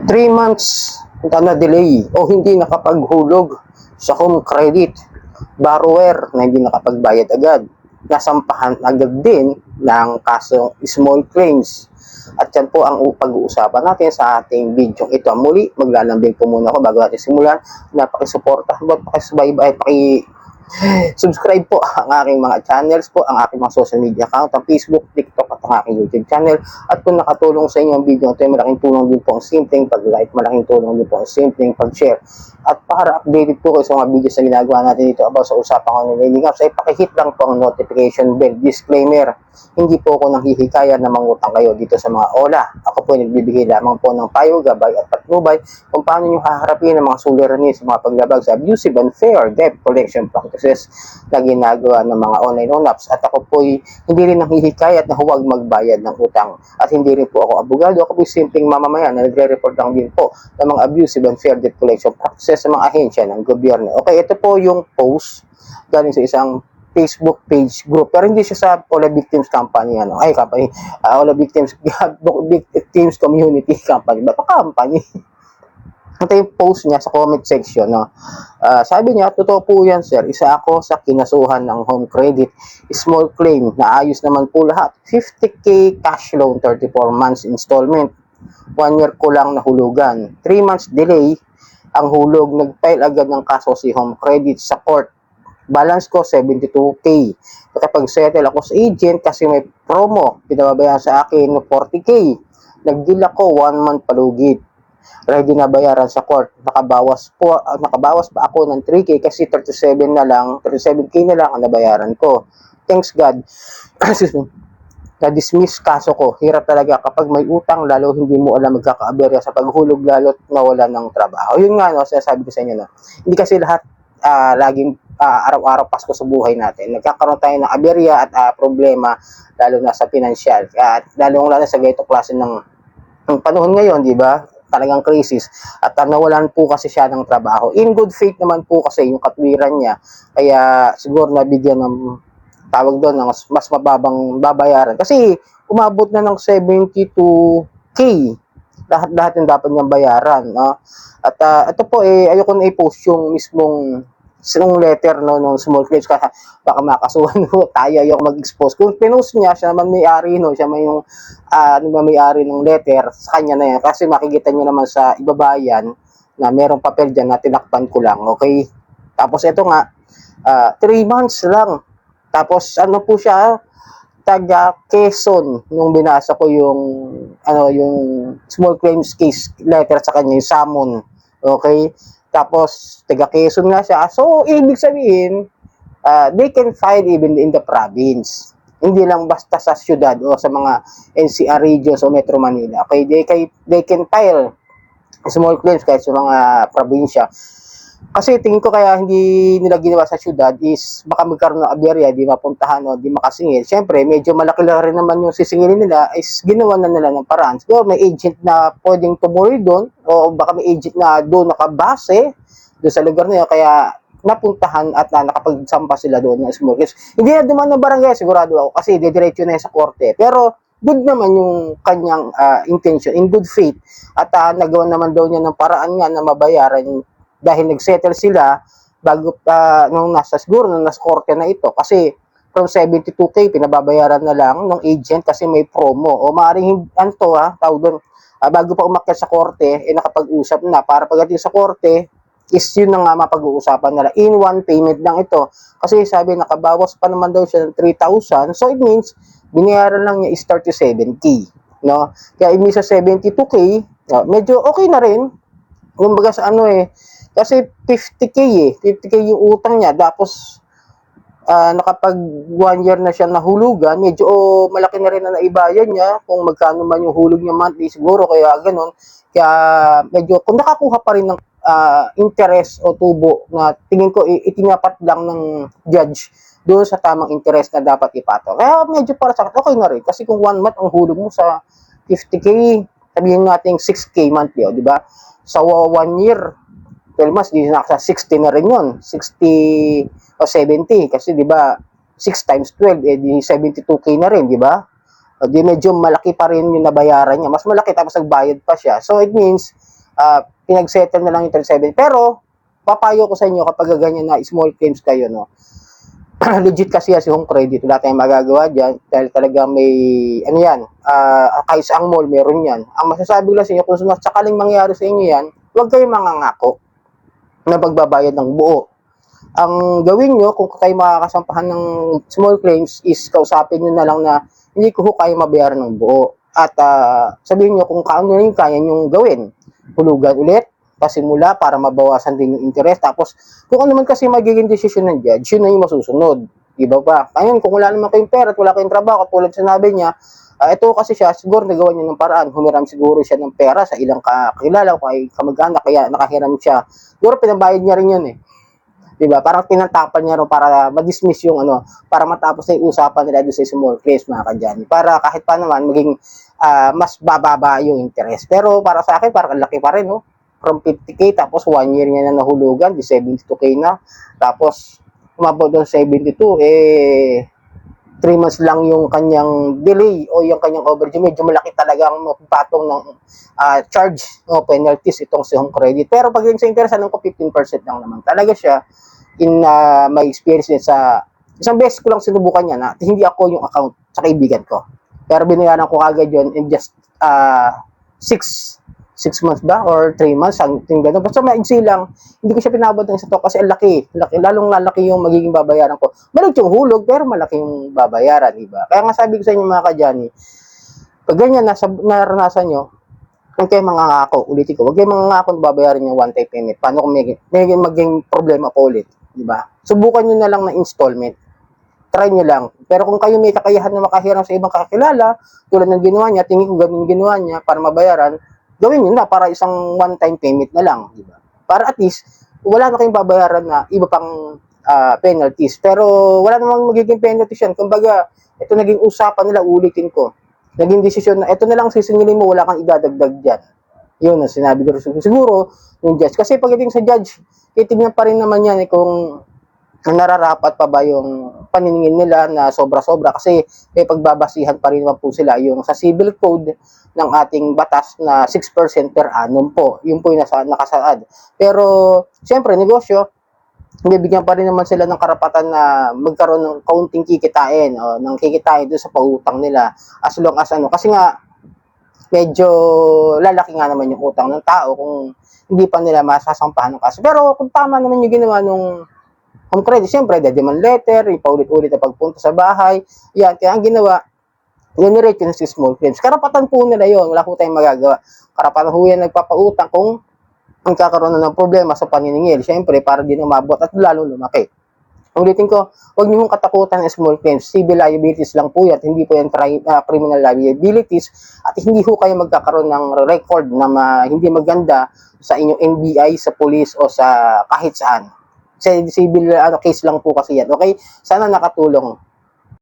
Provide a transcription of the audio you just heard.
3 months na delay o hindi nakapaghulog sa home credit, borrower na hindi nakapagbayad agad, nasampahan agad din ng kasong small claims. At yan po ang pag-uusapan natin sa ating video ito. Muli, maglalambing po muna ako bago natin simulan. Napakisuporta, pakisubaybay, subscribe po ang aking mga channels po, ang aking mga social media account, ang Facebook, TikTok at ang aking YouTube channel. At kung nakatulong sa inyo ang video ito, malaking tulong din po ang simpleng pag-like, malaking tulong din po ang simpleng pag-share. At para updated po kayo sa mga videos na ginagawa natin dito about sa usapang online apps, ay pakihit lang po ang notification bell. Disclaimer, hindi po ako nanghihikayat na mangutang kayo dito sa mga OLA. Ako po ay nagbibigay lamang po ng payo, gabay at patnubay kung paano nyo haharapin ang mga suliranin sa mga paglabag sa abusive and fair debt collection practices na ginagawa ng mga online loan apps. At ako po ay hindi rin nanghihikayat na huwag magbayad ng utang. At hindi rin po ako abogado. Ako po ay simpleng mamamayan na nagre-report lang din po ng mga abusive and fair debt collection practices sa mga ahensya ng gobyerno. Okay, ito po yung post galing sa isang Facebook page group, pero hindi siya sa Ola Victims Company, Ola Victims Victims Community Company, ba company? Ito yung post niya sa comment section, no? Sabi niya, totoo po yan sir, isa ako sa kinasuhan ng home credit, small claim, naayos naman po lahat, 50k cash loan, 34 months installment, 1 year ko lang nahulugan, 3 months delay, ang hulog, nag-file agad ng kaso si home credit sa court. Balance ko 72k. Nakapag-settle ako sa agent kasi may promo. Pinababayan sa akin ng 40k. Nag-deal ako 1 month palugit. Ready na bayaran sa court. Nakabawas pa ako ng 3k kasi 37k na lang ang nabayaran ko. Thanks God. Na-dismiss kaso ko. Hirap talaga kapag may utang, lalo hindi mo alam magkakaaberya sa paghulog, lalo't nawala ng trabaho. Yun nga, no, sinasabi ko sa inyo, no. Hindi kasi lahat laging araw-araw Pasko sa buhay natin. Nagkakaroon tayo ng aberya at problema, lalo na sa pinansyal. At lalo sa ganitong klase ng panahon ngayon, di ba? Talagang crisis. At nawalan po kasi siya ng trabaho. In good faith naman po kasi yung katwiran niya. Kaya siguro nabigyan ng tawag doon ng mas mababang babayaran. Kasi umabot na ng 72k. Lahat yung dapat niyang bayaran. No? At ito po, ayoko na i-post yung mismong letter, no, ng small claims kasi baka makasuhan mo tayo, ayoko mag-expose. Kung pinost niya, siya naman may-ari, no, siya may yung may-ari ng letter, sa kanya na yan. Kasi makikita niyo naman sa ibabayan na merong papel dyan na tinakpan ko lang, okay? Tapos ito nga, 3 months lang. Tapos ano po siya, taga Quezon, nung binasa ko yung yung small claims case letter sa kanya, yung summon, okay? Tapos taga Quezon nga siya. So ibig sabihin, they can file even in the province. Hindi lang basta sa syudad o sa mga NCR regions o Metro Manila. Okay, they can file small claims kahit sa mga probinsya. Kasi tingin ko kaya hindi nila ginawa sa syudad is baka magkaroon ng aberya, di mapuntahan o di makasingil. Siyempre, medyo malaki lang rin naman yung sisingilin nila is ginawa na nila ng paraan. Siguro may agent na pwedeng tumuloy doon o baka may agent na doon nakabase doon sa lugar na yun. Kaya napuntahan at nakapagsampa sila doon ng small case. Hindi na duman ng barangay, sigurado ako kasi didiretso na sa korte. Pero good naman yung kanyang intention, in good faith. At nagawa naman daw niya ng paraan nga na mabayaran dahil nag-settle sila bago nung nasa korte na ito. Kasi from 72k, pinababayaran na lang ng agent kasi may promo. O maaaring, tawag doon, bago pa umakyat sa korte, nakapag-usap na. Para pagdating sa korte, is yun na nga mapag-uusapan nila. In one payment lang ito. Kasi sabi, nakabawas pa naman daw siya ng 3,000. So it means, binayaran lang niya is 37k. No? Kaya ibig sa 72k, medyo okay na rin. Kumbaga sa kasi 50k 50k yung utang niya, tapos nakapag 1 year na siya nahulugan, medyo malaki na rin na naibayad niya, kung magkano man yung hulog niya monthly siguro, kaya ganun. Kaya medyo, kung nakakuha pa rin ng interest o tubo na tingin ko itinapat lang ng judge doon sa tamang interest na dapat ipato. Kaya medyo para sa akin, okay na rin. Kasi kung 1 month ang hulog mo sa 50k, sabihin natin 6k monthly, di ba? Sa 1 year, 12 months, di nasa 60 na rin yun. 60 o 70. Kasi di ba 6 times 12, di 72k na rin, di ba? O di medyo malaki pa rin yung nabayaran niya. Mas malaki tapos nagbayad pa siya. So it means, pinag-settle na lang yung 37. Pero, papayo ko sa inyo kapag ganyan na small claims kayo, no, legit kasi si Home Credit, wala tayong magagawa dyan dahil talaga may, ano yan, kahit sa ang mall, meron yan. Ang masasabi ko lang sa inyo, kung sakaling mangyari sa inyo yan, huwag kayong mangangako na pagbabayad ng buo. Ang gawin nyo, kung kayo makakasampahan ng small claims, is kausapin nyo na lang na hindi ko kayo mabayaran ng buo. At sabihin nyo kung kaano rin kaya nyo gawin. Hulugan ulit, pasimula para mabawasan din yung interest. Tapos, kung ano man kasi magiging desisyon ng judge, yun na yung masusunod. Diba ba? Ayun, kung wala naman kayong pera at wala kayong trabaho, tulad sinabi niya, ito kasi siya, siguro nagawa niya ng paraan. Humiram siguro siya ng pera sa ilang kakilala o kay kamag-anak, kaya nakahiram siya. Siguro pinabayad niya rin yun eh. Diba? Parang tinatapan niya rin para ma-dismiss yung ano, para matapos na yung usapan nila doon sa small claims, mga kadyani. Para kahit pa naman maging mas bababa yung interest. Pero para sa akin, parang laki pa rin, no? From 50k, tapos 1 year niya na nahulugan, di 72k na. Tapos, umabot doon 72, 3 months lang yung kanyang delay o yung kanyang overdue. Medyo malaki talaga ang mapapatong ng charge o penalties itong si Home Credit. Pero pag sa interest, alam ko 15% lang naman. Talaga siya, in my experience din sa isang beses ko lang sinubukan niya na hindi ako yung account sa kaibigan ko. Pero binayaran ko kagad yun in just 6 months ba or 3 months, something gano'n. Basta maigsi lang, hindi ko siya pinabot ng isa to kasi laki, lalong lalaki yung magiging babayaran ko. Balik yung hulog, pero malaki yung babayaran, diba? Kaya nga sabi ko sa inyo mga kadyani, pag ganyan naranasan nyo, kung kayo mangangako, ulitin ko, huwag kayo mangangako na babayaran yung one-time payment. Paano kung may maging problema po ulit, diba? Subukan nyo na lang na installment. Try nyo lang. Pero kung kayo may kakayahan na makahiram sa ibang kakilala, tulad ng ginawa niya, tingin ko ganun ginawa niya para mabayaran, gawin nyo na para isang one-time payment na lang. Diba? Para at least, wala na kayong babayaran na iba pang penalties. Pero wala namang magiging penalties yan. Kumbaga, ito naging usapan nila, ulitin ko. Naging desisyon na, ito na lang sisingilin mo, wala kang idadagdag dyan. Yun ang sinabi ko siguro yung judge. Kasi pagdating sa judge, titignan pa rin naman yan kung nararapat pa ba yung paniningil nila na sobra-sobra kasi may pagbabasihan pa rin naman po sila yung sa civil code ng ating batas na 6% per annum po. Yun po yung nakasaad. Pero, siyempre, negosyo, bibigyan pa rin naman sila ng karapatan na magkaroon ng kaunting kikitain o ng kikitain doon sa pautang nila as long as ano. Kasi nga, medyo lalaki nga naman yung utang ng tao kung hindi pa nila masasampahan ng kaso. Pero kung tama naman yung ginawa nung Home Credit, siyempre, demand letter, paulit-ulit na pagpunta sa bahay, yan, kaya ang ginawa, generate yun si small claims. Karapatan po nila yun, wala po tayong magagawa. Karapatan po yan nagpapautang kung magkakaroon na ng problema sa paniningil. Siyempre, para din umabot at lalo lumaki. Ulitin ko, huwag niyo mong katakutan ng small claims. Civil liabilities lang po yan, hindi po yan criminal liabilities, at hindi po kayo magkakaroon ng record na hindi maganda sa inyong NBI, sa police, o sa kahit saan. Civil case lang po kasi yan. Okay? Sana nakatulong.